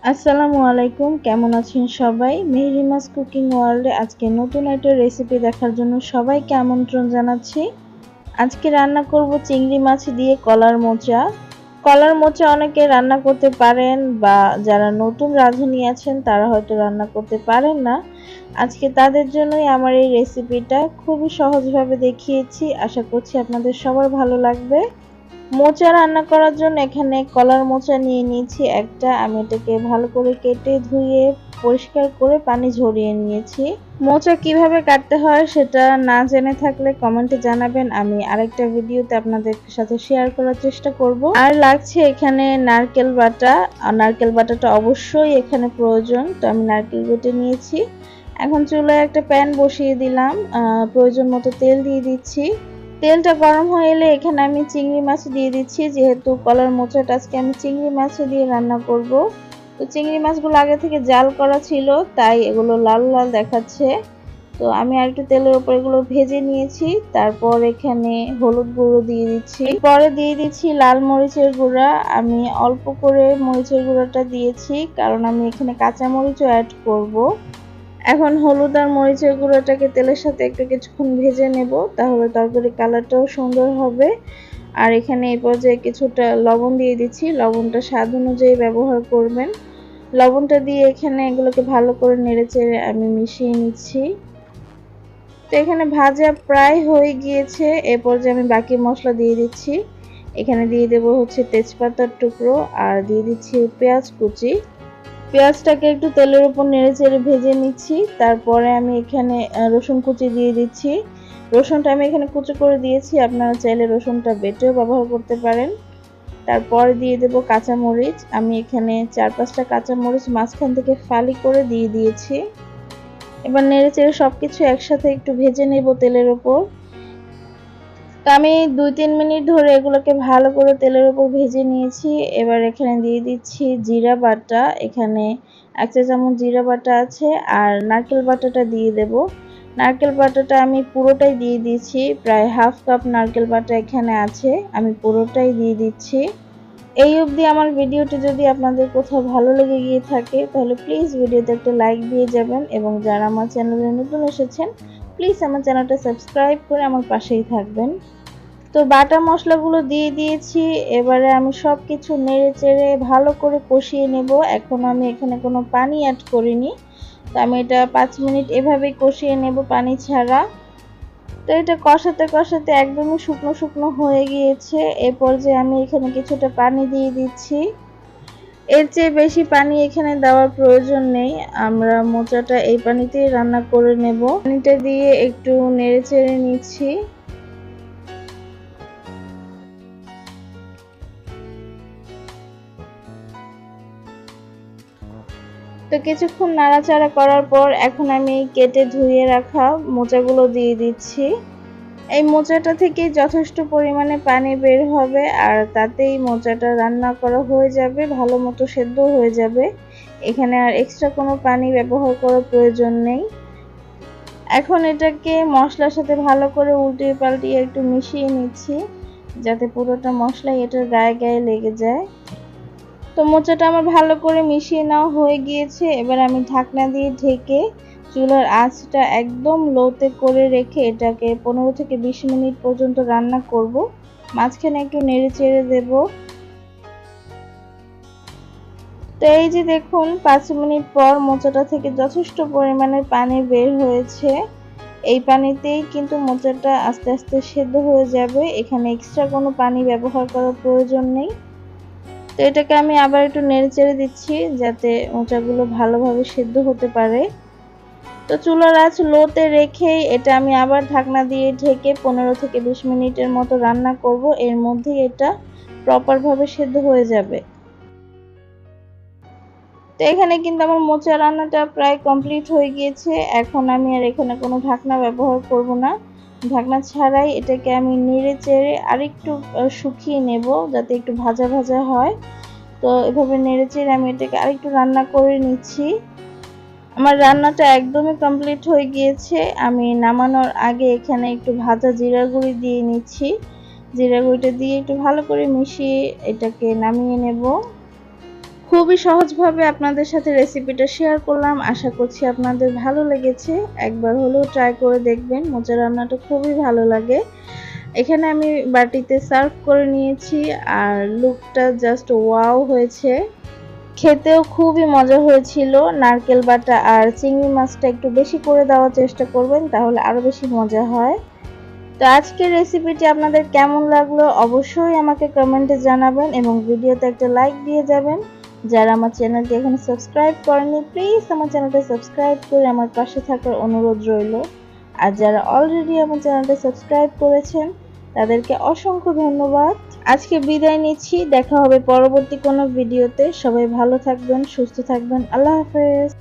আসসালামু আলাইকুম, কেমন আছেন সবাই? মেহরিমাস কুকিং ওয়ার্ল্ডে আজকে নতুন একটা রেসিপি দেখার জন্য সবাইকে আমন্ত্রণ জানাচ্ছি। আজকে রান্না করব চিংড়ি মাছ দিয়ে কলার মোচা। কলার মোচা অনেকে রান্না করতে পারেন বা যারা নতুন রাঁধুনি আছেন তারা হয়তো রান্না করতে পারেন না। আজকে তাদের জন্যই আমার এই রেসিপিটা খুবই সহজভাবে দেখিয়েছি। আশা করছি আপনাদের সবার ভালো লাগবে। মোচা রান্না করার জন্য এখানে কলার মোচা নিয়ে নিয়েছি একটা। আমি এটাকে ভালো করে কেটে ধুয়ে পরিষ্কার করে পানি ঝরিয়ে নিয়েছি। মোচা কিভাবে কাটতে হয় সেটা না জেনে থাকলে কমেন্টে জানাবেন, আমি আরেকটা ভিডিওতে আপনাদের সাথে শেয়ার করার চেষ্টা করব। আর লাগছে এখানে নারকেল বাটা, আর নারকেল বাটাটা অবশ্যই এখানে প্রয়োজন, তো আমি নারকেল বেটে নিয়েছি। এখন চুলায় একটা প্যান বসিয়ে দিলাম, প্রয়োজন মতো তেল দিয়ে দিচ্ছি। তেলটা গরম হয়ে এলে এখানে আমি চিংড়ি মাছ দিয়ে দিচ্ছি, যেহেতু কলার মোচাটা আজকে আমি চিংড়ি মাছ দিয়ে রান্না করব। তো চিংড়ি মাছগুলো আগে থেকে জাল করা ছিল, তাই এগুলো লাল লাল দেখাচ্ছে। তো আমি আর একটু তেলের উপর এগুলো ভেজে নিয়েছি। তারপর এখানে হলুদ গুঁড়ো দিয়ে দিচ্ছি, পরে দিয়ে দিচ্ছি লাল মরিচের গুঁড়া। আমি অল্প করে মরিচের গুঁড়োটা দিয়েছি, কারণ আমি এখানে কাঁচা মরিচও অ্যাড করব। এখন হলুদ আর মরিচের গুঁড়োটাকে তেলের সাথে একটু কিছুক্ষণ ভেজে নেব, তাহলে তরকারির কালারটাও সুন্দর হবে। আর এখানে এই পর্যায়ে কিছুটা লবণ দিয়ে দিচ্ছি, লবণটা স্বাদ অনুযায়ী ব্যবহার করবেন। লবণটা দিয়ে এখানে এগুলোকে ভালো করে নেড়েচেড়ে আমি মিশিয়ে নিচ্ছি। তো এখানে ভাজা প্রায় হয়ে গিয়েছে, এ পর্যায়ে আমি বাকি মশলা দিয়ে দিচ্ছি। এখানে দিয়ে দেব হচ্ছে তেজপাতার টুকরো, আর দিয়ে দিচ্ছি পেঁয়াজ কুচি। পেঁয়াজটাকে একটু তেলের উপর নেড়েচেড়ে ভেজে নিচ্ছি। তারপরে আমি এখানে রসুন কুচি দিয়ে দিচ্ছি। রসুনটা আমি এখানে কুচি করে দিয়েছি, আপনারা চাইলে রসুনটা বেটেও ব্যবহার করতে পারেন। তারপরে দিয়ে দেব কাঁচামরিচ। আমি এখানে 4-5টা কাঁচামরিচ মাঝখান থেকে ফালি করে দিয়ে দিয়েছি। এবার নেড়েচেড়ে সবকিছু একসাথে একটু ভেজে নেব তেলের উপর। তো আমি 2-3 মিনিট ধরে এগুলোকে ভালো করে তেলের উপর ভেজে নিয়েছি। এবার এখানে দিয়ে দিচ্ছি জিরা বাটা। এখানে 1 চা চামচ জিরা বাটা আছে, আর নারকেল বাটাটা দিয়ে দেব। নারকেল বাটাটা আমি পুরোটাই দিয়ে দিয়েছি, প্রায় হাফ কাপ নারকেল বাটা এখানে আছে, আমি পুরোটাই দিয়ে দিচ্ছি। এই অবধি আমার ভিডিওটি যদি আপনাদের কোথাও ভালো লেগে গিয়ে থাকে তাহলে প্লিজ ভিডিওতে একটা লাইক দিয়ে যাবেন, এবং যারা আমার চ্যানেলে নতুন এসেছেন প্লিজ আমার চ্যানেলটা সাবস্ক্রাইব করে আমার পাশেই থাকবেন। তো বাটা মশলাগুলো দিয়ে দিয়েছি, এবারে আমি সব কিছু নেড়ে চেড়ে ভালো করে কষিয়ে নেব। এখন আমি এখানে কোনো পানি অ্যাড করিনি, তো আমি এটা 5 মিনিট এভাবেই কষিয়ে নেব পানি ছাড়া। তো এটা কষাতে কষাতে একদমই শুকনো শুকনো হয়ে গিয়েছে। এ পর্যায়ে আমি এখানে কিছুটা পানি দিয়ে দিচ্ছি। এর চেয়ে বেশি পানি এখানে দেওয়ার প্রয়োজন নেই, আমরা মোচাটা এই পানিতেই রান্না করে নেব। পানিটা দিয়ে একটু নেড়ে চেড়ে নিচ্ছি। তো কিছুক্ষণ নাড়াচাড়া করার পর এখন আমি কেটে ধুয়ে রাখা মোচাগুলো দিয়ে দিচ্ছি। এই মোচাটা থেকে যথেষ্ট পরিমাণে পানি বের হবে, আর তাতেই মোচাটা রান্না করা হয়ে যাবে, ভালো মতো সেদ্ধ হয়ে যাবে। এখানে আর এক্সট্রা কোনো পানি ব্যবহার করার প্রয়োজন নেই। এখন এটাকে মশলার সাথে ভালো করে উল্টিয়ে পাল্টিয়ে একটু মিশিয়ে নিচ্ছি, যাতে পুরোটা মশলাই এটার গায়ে গায়ে লেগে যায়। তো মোচাটা আমার ভালো করে মিশিয়ে নেওয়া হয়ে গিয়েছে। এবার আমি ঢাকনা দিয়ে ঢেকে চুলার আঁচটা একদম লোতে করে রেখে এটাকে 15 থেকে 20 মিনিট পর্যন্ত রান্না করব। মাঝখানে একটু নেড়ে চেড়ে দেব। তো এই যে দেখুন 5 মিনিট পর মোচাটা থেকে যথেষ্ট পরিমাণে পানি বের হয়েছে। এই পানিতেই কিন্তু মোচাটা আস্তে আস্তে সেদ্ধ হয়ে যাবে, এখানে এক্সট্রা কোনো পানি ব্যবহার করার প্রয়োজন নেই। তো এটাকে আমি আবার একটু নেড়েচেড়ে দিচ্ছি, যাতে মোচাগুলো ভালোভাবে সেদ্ধ হতে পারে। তো চুলার আঁচ লোতে রেখে এটা আমি আবার ঢাকনা দিয়ে ঢেকে 15 থেকে 20 মিনিটের মতো রান্না করব। এর মধ্যেই এটা প্রপারভাবে সেদ্ধ হয়ে যাবে। তো এখানে কিন্তু আমার মোচা রান্নাটা প্রায় কমপ্লিট হয়ে গিয়েছে। এখন আমি আর এখানে কোনো ঢাকনা ব্যবহার করব না, ঢাকনা ছাড়াই এটাকে আমি নেড়ে চেড়ে আরেকটু শুকিয়ে নেব, যাতে একটু ভাজা ভাজা হয়। তো এভাবে নেড়ে চেড়ে আমি এটাকে আরেকটু রান্না করে নিচ্ছি। আমার রান্নাটা একদমই কমপ্লিট হয়ে গিয়েছে। আমি নামানোর আগে এখানে একটু ভাজা জিরা গুঁড়ি দিয়ে নিচ্ছি। জিরা গুঁড়িটা দিয়ে একটু ভালো করে মিশিয়ে এটাকে নামিয়ে নেব। খুবই সহজভাবে আপনাদের সাথে রেসিপিটা শেয়ার করলাম। আশা করছি আপনাদের ভালো লেগেছে। একবার হলেও ট্রাই করে দেখবেন, মোচা রান্নাটা খুবই ভালো লাগে। এখানে আমি বাটিতে সার্ভ করে নিয়েছি আর লুকটা জাস্ট ওয়াও হয়েছে। খেতেও খুবই মজা হয়েছিল। নারকেল বাটা আর চিংড়ি মাছটা একটু বেশি করে দেওয়ার চেষ্টা করবেন, তাহলে আরো বেশি মজা হয়। তো আজকের রেসিপিটি আপনাদের কেমন লাগলো অবশ্যই আমাকে কমেন্টে জানাবেন এবং ভিডিওতে একটা লাইক দিয়ে যাবেন। যারা আমার চ্যানেলটি এখনো সাবস্ক্রাইব করেনি প্লিজ আমার চ্যানেলটা সাবস্ক্রাইব করে আমার পাশে থাকার অনুরোধ রইল। আর যারা অলরেডি আমার চ্যানেলটা সাবস্ক্রাইব করেছেন তাদেরকে অসংখ্য ধন্যবাদ। আজকে বিদায় নিচ্ছি, দেখা হবে পরবর্তী কোনো ভিডিওতে। সবাই ভালো থাকবেন, সুস্থ থাকবেন। আল্লাহ হাফেজ।